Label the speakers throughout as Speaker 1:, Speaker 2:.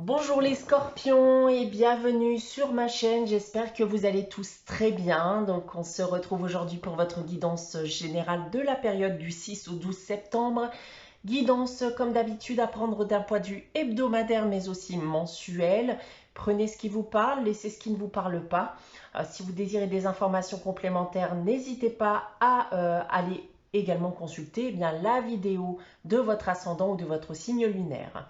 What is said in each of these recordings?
Speaker 1: Bonjour les scorpions et bienvenue sur ma chaîne, j'espère que vous allez tous très bien. Donc on se retrouve aujourd'hui pour votre guidance générale de la période du 6 au 12 septembre. Guidance comme d'habitude à prendre d'un point de vue hebdomadaire mais aussi mensuel. Prenez ce qui vous parle, laissez ce qui ne vous parle pas. Si vous désirez des informations complémentaires, n'hésitez pas à aller également consulter la vidéo de votre ascendant ou de votre signe lunaire.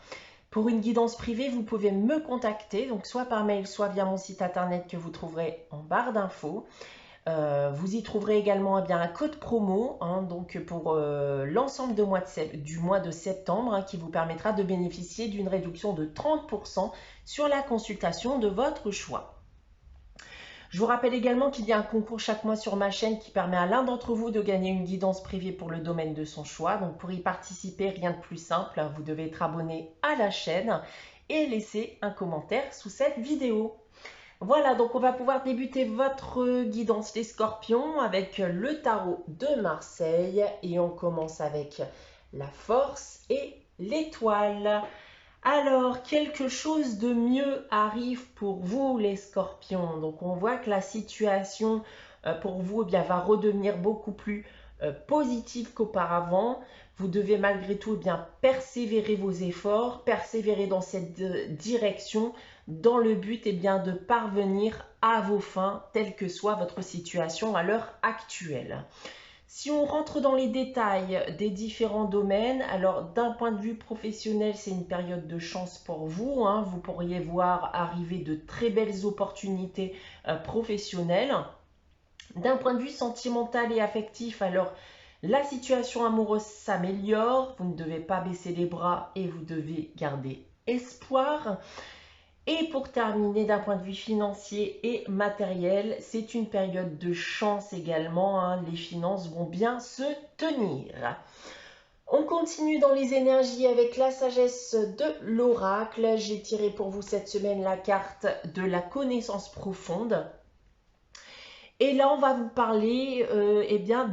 Speaker 1: Pour une guidance privée, vous pouvez me contacter, donc soit par mail, soit via mon site internet que vous trouverez en barre d'infos. Vous y trouverez également un code promo donc pour l'ensemble du mois de septembre qui vous permettra de bénéficier d'une réduction de 30% sur la consultation de votre choix. Je vous rappelle également qu'il y a un concours chaque mois sur ma chaîne qui permet à l'un d'entre vous de gagner une guidance privée pour le domaine de son choix. Donc pour y participer, rien de plus simple, vous devez être abonné à la chaîne et laisser un commentaire sous cette vidéo. Voilà, donc on va pouvoir débuter votre guidance les scorpions avec le tarot de Marseille et on commence avec la force et l'étoile. Alors, quelque chose de mieux arrive pour vous les scorpions. Donc, on voit que la situation pour vous va redevenir beaucoup plus positive qu'auparavant. Vous devez malgré tout persévérer vos efforts, persévérer dans cette direction dans le but de parvenir à vos fins, telle que soit votre situation à l'heure actuelle. Si on rentre dans les détails des différents domaines, alors d'un point de vue professionnel, c'est une période de chance pour vous. Vous pourriez voir arriver de très belles opportunités professionnelles. D'un point de vue sentimental et affectif, alors la situation amoureuse s'améliore. Vous ne devez pas baisser les bras et vous devez garder espoir. Et pour terminer, d'un point de vue financier et matériel, c'est une période de chance également. Les finances vont bien se tenir. On continue dans les énergies avec la sagesse de l'oracle. J'ai tiré pour vous cette semaine la carte de la connaissance profonde. Et là, on va vous parler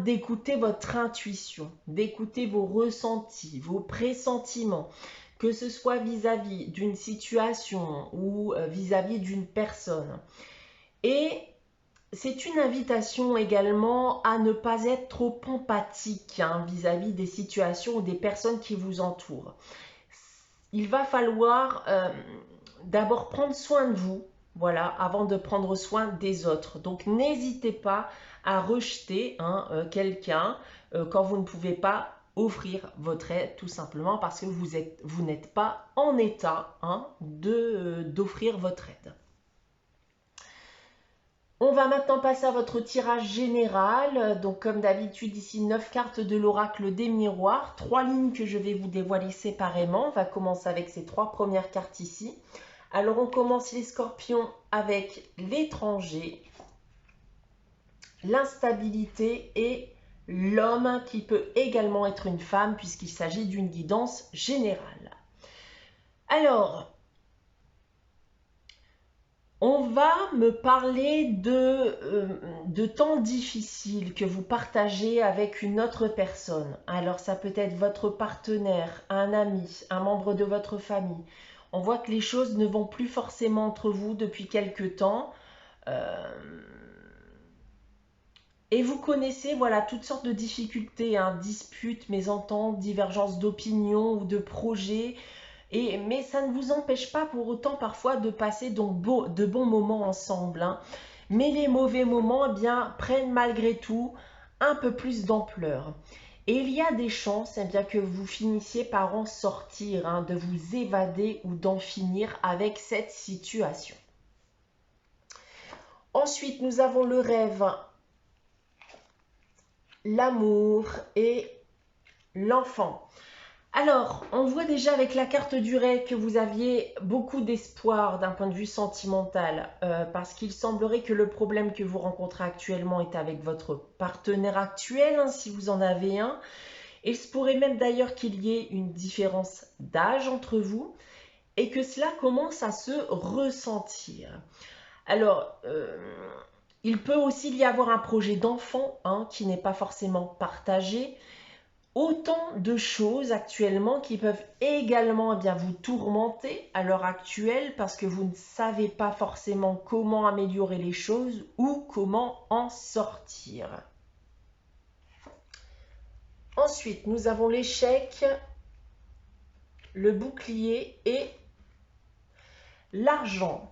Speaker 1: d'écouter votre intuition, d'écouter vos ressentis, vos pressentiments, que ce soit vis-à-vis d'une situation ou vis-à-vis d'une personne. Et c'est une invitation également à ne pas être trop empathique vis-à-vis des situations ou des personnes qui vous entourent. Il va falloir d'abord prendre soin de vous, voilà, avant de prendre soin des autres. Donc n'hésitez pas à rejeter quelqu'un quand vous ne pouvez pas offrir votre aide, tout simplement parce que vous n'êtes pas en état d'offrir votre aide. On va maintenant passer à votre tirage général. Donc comme d'habitude ici 9 cartes de l'oracle des miroirs, 3 lignes que je vais vous dévoiler séparément. On va commencer avec ces 3 premières cartes ici. Alors on commence les scorpions avec l'étranger, l'instabilité et l'homme qui peut également être une femme puisqu'il s'agit d'une guidance générale. Alors, on va me parler de temps difficiles que vous partagez avec une autre personne. Alors ça peut être votre partenaire, un ami, un membre de votre famille. On voit que les choses ne vont plus forcément entre vous depuis quelque temps. Et vous connaissez toutes sortes de difficultés, disputes, mésententes, divergences d'opinion ou de projets. Mais ça ne vous empêche pas pour autant parfois de passer de bons moments ensemble. Mais les mauvais moments prennent malgré tout un peu plus d'ampleur. Et il y a des chances que vous finissiez par en sortir, de vous évader ou d'en finir avec cette situation. Ensuite, nous avons le rêve, l'amour et l'enfant. Alors, on voit déjà avec la carte du rêve que vous aviez beaucoup d'espoir d'un point de vue sentimental parce qu'il semblerait que le problème que vous rencontrez actuellement est avec votre partenaire actuel, si vous en avez un. Et il se pourrait même d'ailleurs qu'il y ait une différence d'âge entre vous et que cela commence à se ressentir. Alors, il peut aussi y avoir un projet d'enfant qui n'est pas forcément partagé. Autant de choses actuellement qui peuvent également vous tourmenter à l'heure actuelle parce que vous ne savez pas forcément comment améliorer les choses ou comment en sortir. Ensuite, nous avons l'échec, le bouclier et l'argent.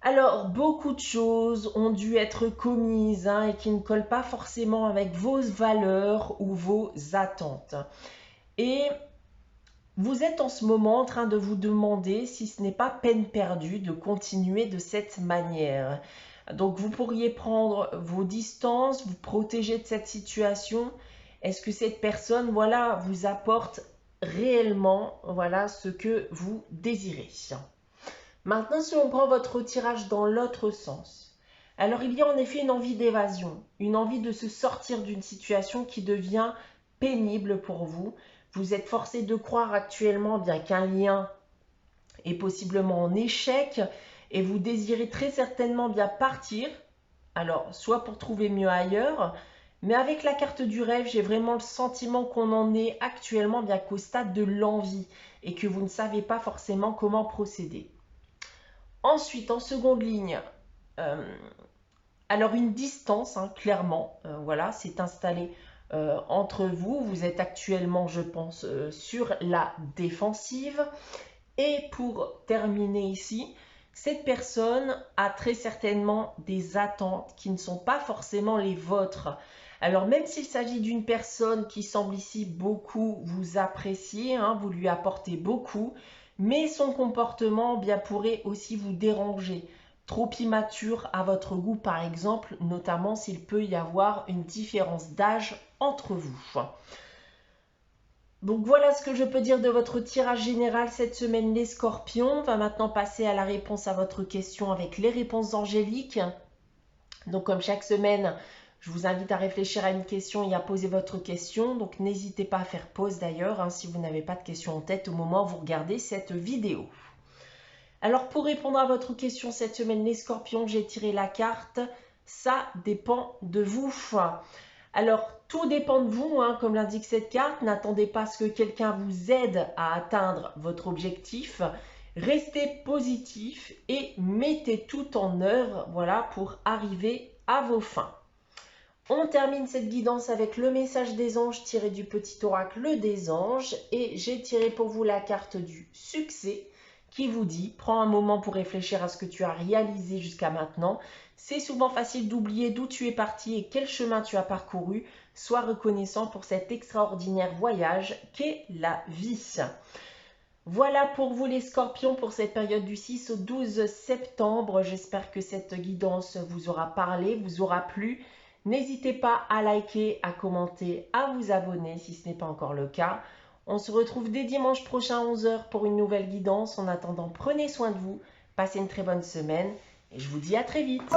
Speaker 1: Alors, beaucoup de choses ont dû être commises et qui ne collent pas forcément avec vos valeurs ou vos attentes. Et vous êtes en ce moment en train de vous demander si ce n'est pas peine perdue de continuer de cette manière. Donc, vous pourriez prendre vos distances, vous protéger de cette situation. Est-ce que cette personne, vous apporte réellement, ce que vous désirez? Maintenant, si on prend votre tirage dans l'autre sens, alors il y a en effet une envie d'évasion, une envie de se sortir d'une situation qui devient pénible pour vous. Vous êtes forcé de croire actuellement bien qu'un lien est possiblement en échec et vous désirez très certainement bien partir, alors soit pour trouver mieux ailleurs, mais avec la carte du rêve, j'ai vraiment le sentiment qu'on en est actuellement bien qu'au stade de l'envie et que vous ne savez pas forcément comment procéder. Ensuite, en seconde ligne, alors une distance, clairement, s'est installée entre vous. Vous êtes actuellement, je pense, sur la défensive. Et pour terminer ici, cette personne a très certainement des attentes qui ne sont pas forcément les vôtres. Alors même s'il s'agit d'une personne qui semble ici beaucoup vous apprécier, vous lui apportez beaucoup, mais son comportement pourrait aussi vous déranger. Trop immature à votre goût par exemple, notamment s'il peut y avoir une différence d'âge entre vous. Donc voilà ce que je peux dire de votre tirage général cette semaine les scorpions. On va maintenant passer à la réponse à votre question avec les réponses angéliques. Donc comme chaque semaine, je vous invite à réfléchir à une question et à poser votre question. Donc n'hésitez pas à faire pause d'ailleurs si vous n'avez pas de question en tête au moment où vous regardez cette vidéo. Alors pour répondre à votre question cette semaine les scorpions, j'ai tiré la carte « Ça dépend de vous ». Alors, tout dépend de vous, comme l'indique cette carte. N'attendez pas à ce que quelqu'un vous aide à atteindre votre objectif. Restez positif et mettez tout en œuvre pour arriver à vos fins. On termine cette guidance avec le message des anges tiré du petit oracle des anges. Et j'ai tiré pour vous la carte du succès qui vous dit « Prends un moment pour réfléchir à ce que tu as réalisé jusqu'à maintenant. C'est souvent facile d'oublier d'où tu es parti et quel chemin tu as parcouru. Sois reconnaissant pour cet extraordinaire voyage qu'est la vie. » Voilà pour vous les scorpions pour cette période du 6 au 12 septembre. J'espère que cette guidance vous aura parlé, vous aura plu. N'hésitez pas à liker, à commenter, à vous abonner si ce n'est pas encore le cas. On se retrouve dès dimanche prochain à 11 h pour une nouvelle guidance. En attendant, prenez soin de vous, passez une très bonne semaine et je vous dis à très vite.